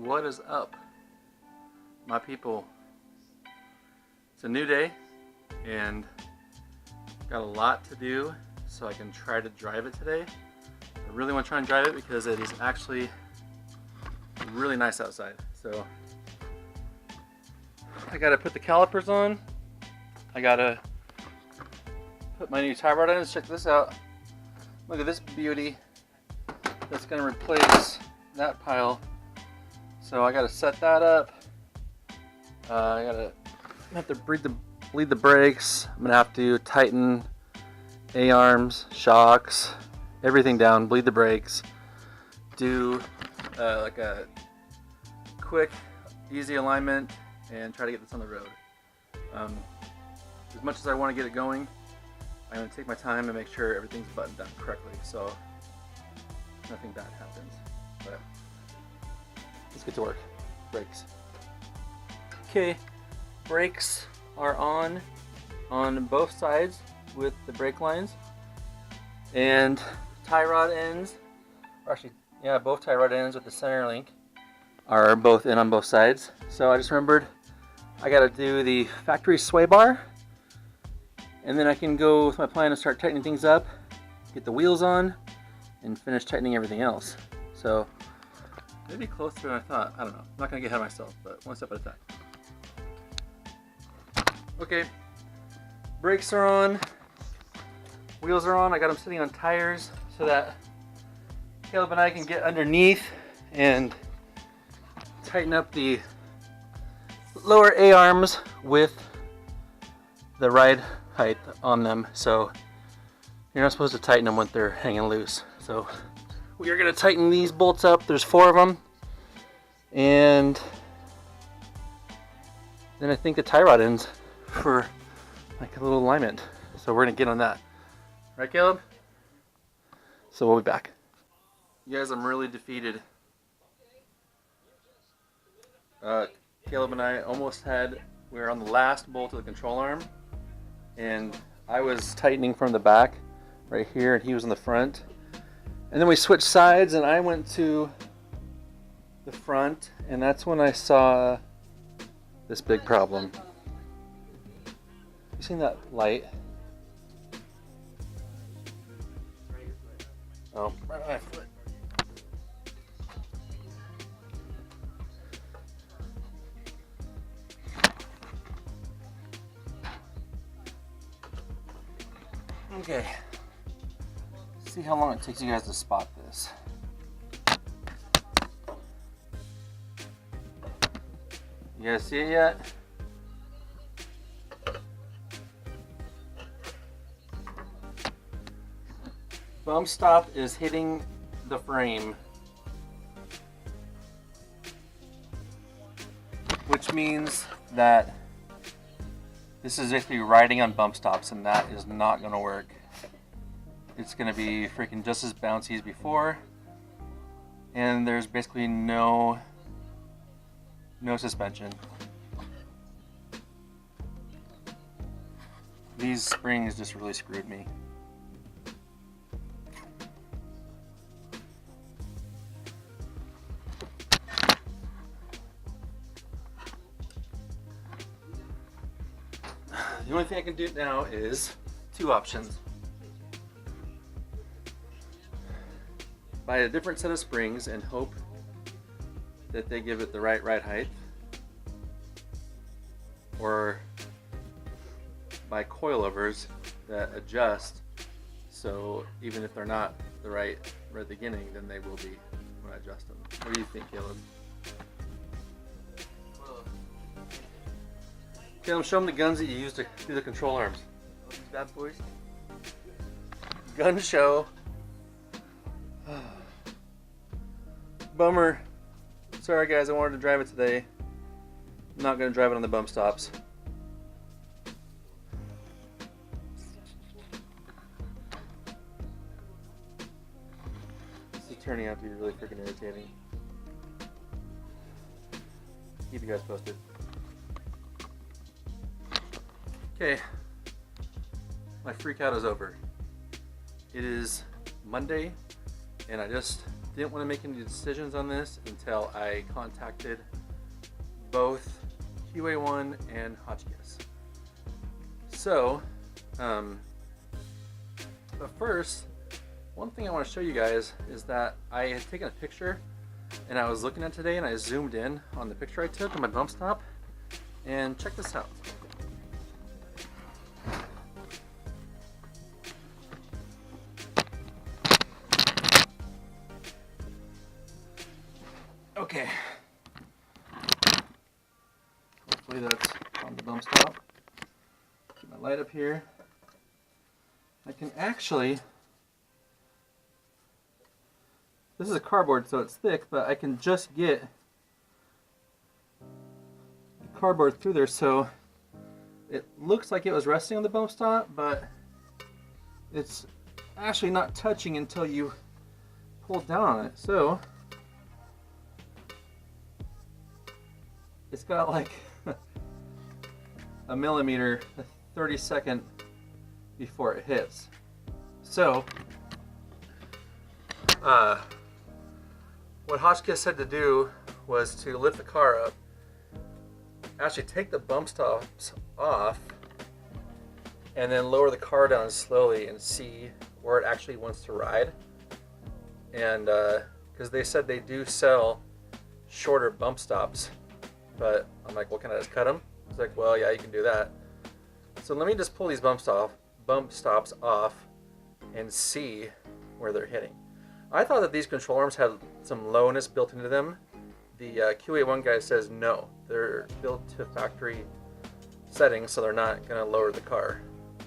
What is up, my people? It's a new day and got a lot to do, so I can try to drive it today. I really want to try and drive it because it is actually really nice outside. So I gotta put the calipers on. I gotta put my new tie rod in. Let's check this out. Look at this beauty. That's gonna replace that pile. So I gotta set that up. I have to bleed the brakes. I'm gonna have to tighten A-arms, shocks, everything down, bleed the brakes, do like a quick, easy alignment, and try to get this on the road. As much as I want to get it going, I'm gonna take my time and make sure everything's buttoned down correctly, so nothing bad happens. But let's get to work. Brakes. Okay, brakes are on both sides with the brake lines, and tie rod ends, or actually, yeah, both tie rod ends with the center link are both in on both sides. So I just remembered I gotta do the factory sway bar, and then I can go with my plan to start tightening things up, get the wheels on, and finish tightening everything else. So maybe closer than I thought. I don't know. I'm not gonna get ahead of myself, but one step at a time. Okay, brakes are on, wheels are on. I got them sitting on tires so that Caleb and I can get underneath and tighten up the lower A-arms with the ride height on them. So you're not supposed to tighten them when they're hanging loose. So we are going to tighten these bolts up. There's 4 of them. And then I think the tie rod ends for like a little alignment. So we're going to get on that. Right, Caleb? So we'll be back. You guys, I'm really defeated. Caleb and I we were on the last bolt of the control arm, and I was tightening from the back right here, and he was in the front. And then we switched sides, and I went to the front, and that's when I saw this big problem. You seen that light? Oh, right on my foot. Okay, see how long it takes you guys to spot this. You guys see it yet? Bump stop is hitting the frame, which means that this is basically riding on bump stops, and that is not going to work. It's going to be freaking just as bouncy as before, and there's basically no suspension. These springs just really screwed me. The only thing I can do now is 2 options. Buy a different set of springs and hope that they give it the right ride height, or buy coilovers that adjust, so even if they're not the right at the beginning, then they will be when I adjust them. What do you think, Caleb? Caleb, show them the guns that you use to do the control arms. These bad boys. Gun show. Bummer. Sorry guys, I wanted to drive it today. I'm not going to drive it on the bump stops. This is turning out to be really freaking irritating. Keep you guys posted. Okay, my freak out is over. It is Monday, and I just didn't want to make any decisions on this until I contacted both QA1 and Hotchkiss. So, but first, one thing I want to show you guys is that I had taken a picture and I was looking at it today, and I zoomed in on the picture I took on my bump stop, and check this out. Okay. Hopefully that's on the bump stop. Get my light up here. I can actually, this is a cardboard so it's thick, but I can just get the cardboard through there, so it looks like it was resting on the bump stop, but it's actually not touching until you pull down on it. So it's got like a millimeter, a 30-second before it hits. So what Hotchkiss said to do was to lift the car up, actually take the bump stops off, and then lower the car down slowly and see where it actually wants to ride. And because they said they do sell shorter bump stops, but I'm like, well, can I just cut them? It's like, well, yeah, you can do that. So let me just pull these bump stops off and see where they're hitting. I thought that these control arms had some lowness built into them. The QA1 guy says no, they're built to factory settings, so they're not going to lower the car.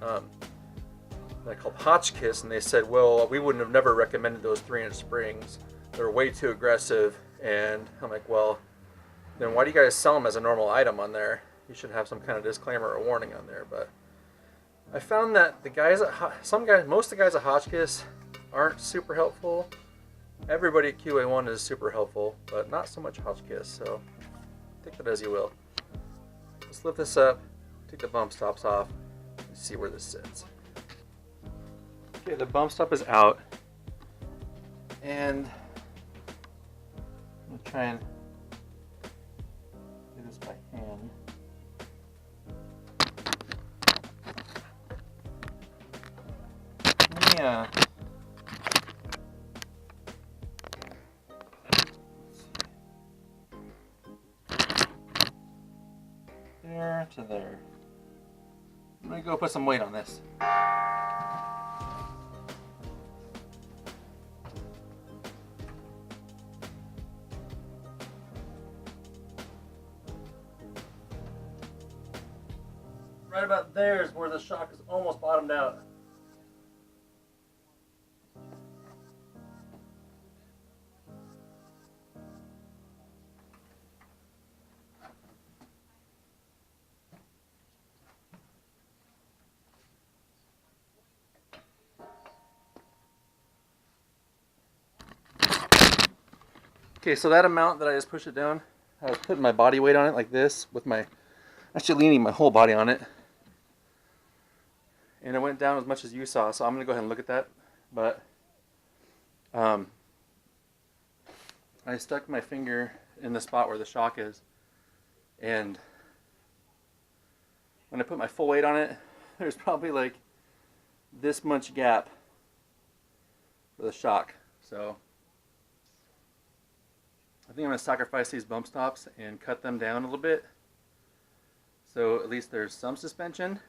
I called Hotchkiss and they said, well, we wouldn't have never recommended those 3-inch springs. They're way too aggressive. And I'm like, well, then why do you guys sell them as a normal item on there? You should have some kind of disclaimer or warning on there. But I found that the guys at most of the guys at Hotchkiss aren't super helpful. Everybody at QA1 is super helpful, but not so much Hotchkiss, so take that as you will. Let's lift this up, take the bump stops off, and see where this sits. Okay, the bump stop is out, and I'm going to try and do this by hand. Yeah. There to there. I'm gonna go put some weight on this. Right about there is where the shock is almost bottomed out. Okay, so that amount that I just pushed it down, I was putting my body weight on it like this, with my, actually leaning my whole body on it. And it went down as much as you saw, so I'm gonna go ahead and look at that. But I stuck my finger in the spot where the shock is, and when I put my full weight on it, there's probably like this much gap for the shock. So I think I'm going to sacrifice these bump stops and cut them down a little bit, so at least there's some suspension.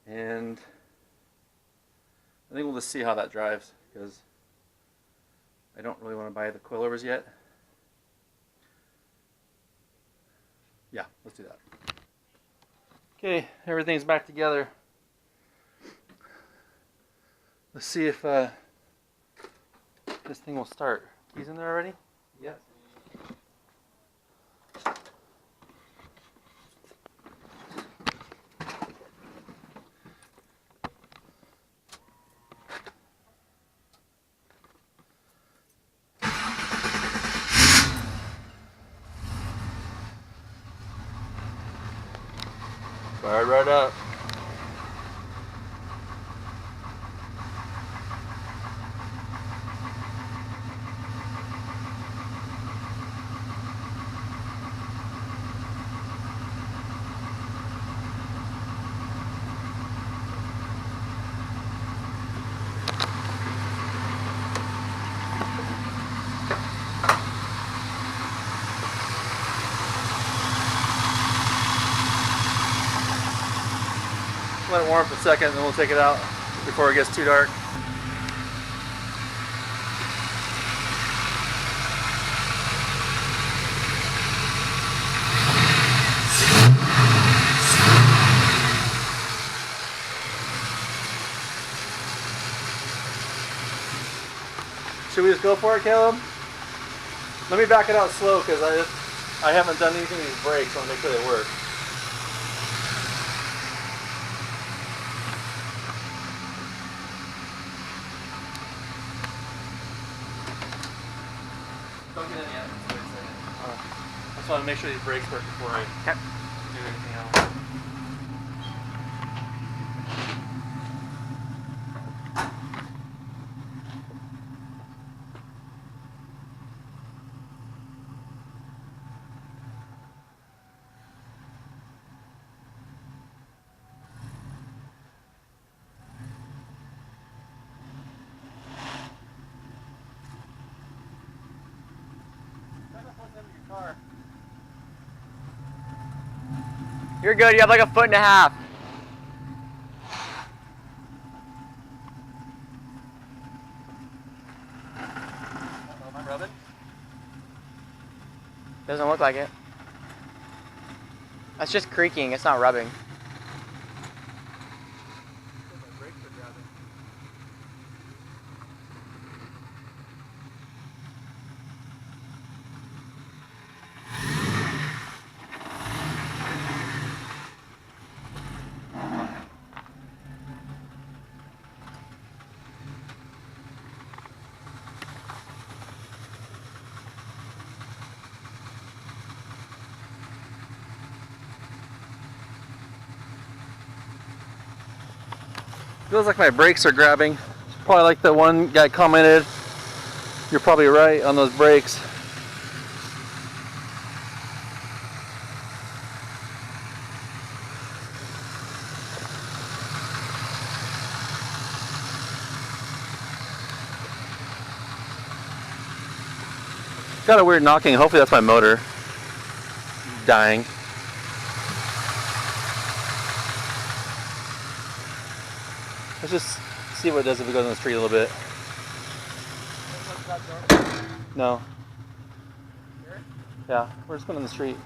And I think we'll just see how that drives, because I don't really want to buy the coilovers yet. Yeah, let's do that. Okay, everything's back together. Let's see if this thing will start. Keys in there already? Yes. Fired right up. let it warm up a second, then we'll take it out before it gets too dark. Should we just go for it, Caleb? Let me back it out slow because I haven't done anything to these brakes. I want to make sure they work. Don't get in yet. I just want to make sure these brakes work before I do anything else. You're good, you have like 1.5 feet. Am I rubbing? Doesn't look like it. That's just creaking, it's not rubbing. Feels like my brakes are grabbing. Probably like the one guy commented. You're probably right on those brakes. Got a weird knocking. Hopefully that's my motor dying. Let's just see what it does if it goes on the street a little bit. No. Yeah, we're just going on the street.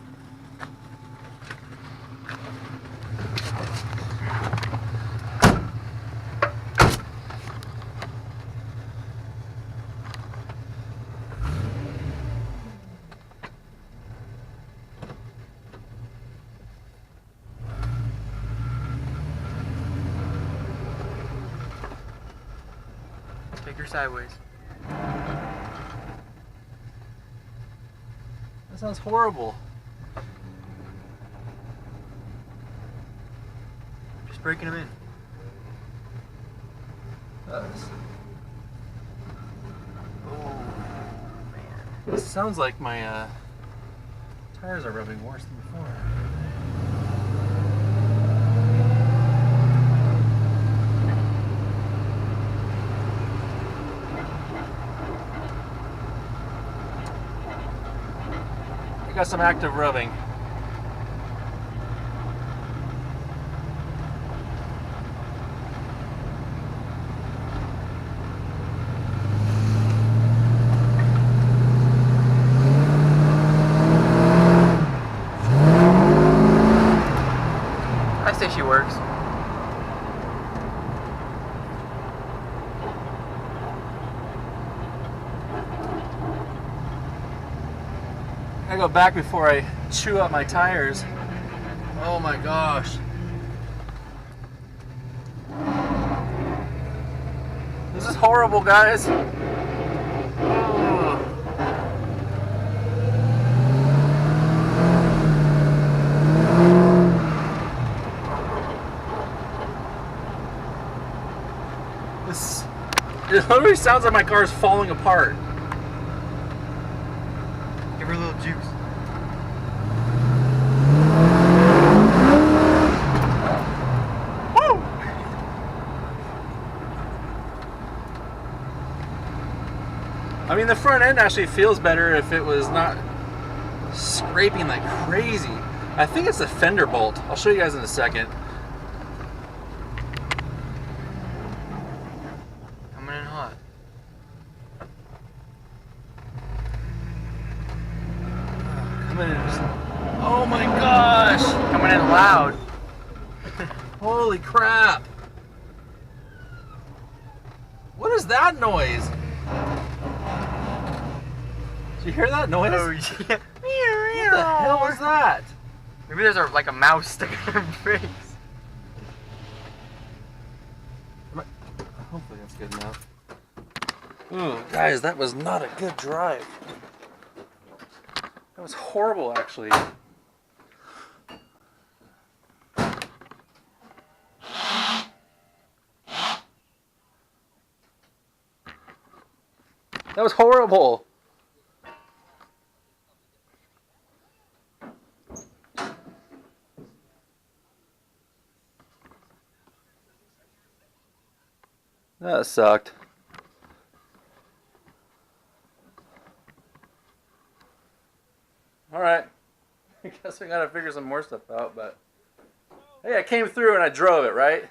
Take her sideways. That sounds horrible. Just breaking them in. Oh man. This sounds like my tires are rubbing worse than before. I got some active rubbing. I say she works. I go back before I chew up my tires. Oh my gosh. This is horrible, guys. It literally sounds like my car is falling apart. Give her a little juice. Woo! I mean, the front end actually feels better if it was not scraping like crazy. I think it's the fender bolt. I'll show you guys in a second. Coming in hot. Coming in. Oh my gosh! Coming in loud. Holy crap! What is that noise? Did you hear that noise? Oh yeah. What the hell was that? Maybe there's like a mouse sticking in her face. Hopefully that's good enough. Ooh, guys, that was not a good drive. That was horrible, actually. That was horrible. That sucked. Alright. I guess we gotta figure some more stuff out, but hey, I came through and I drove it, right?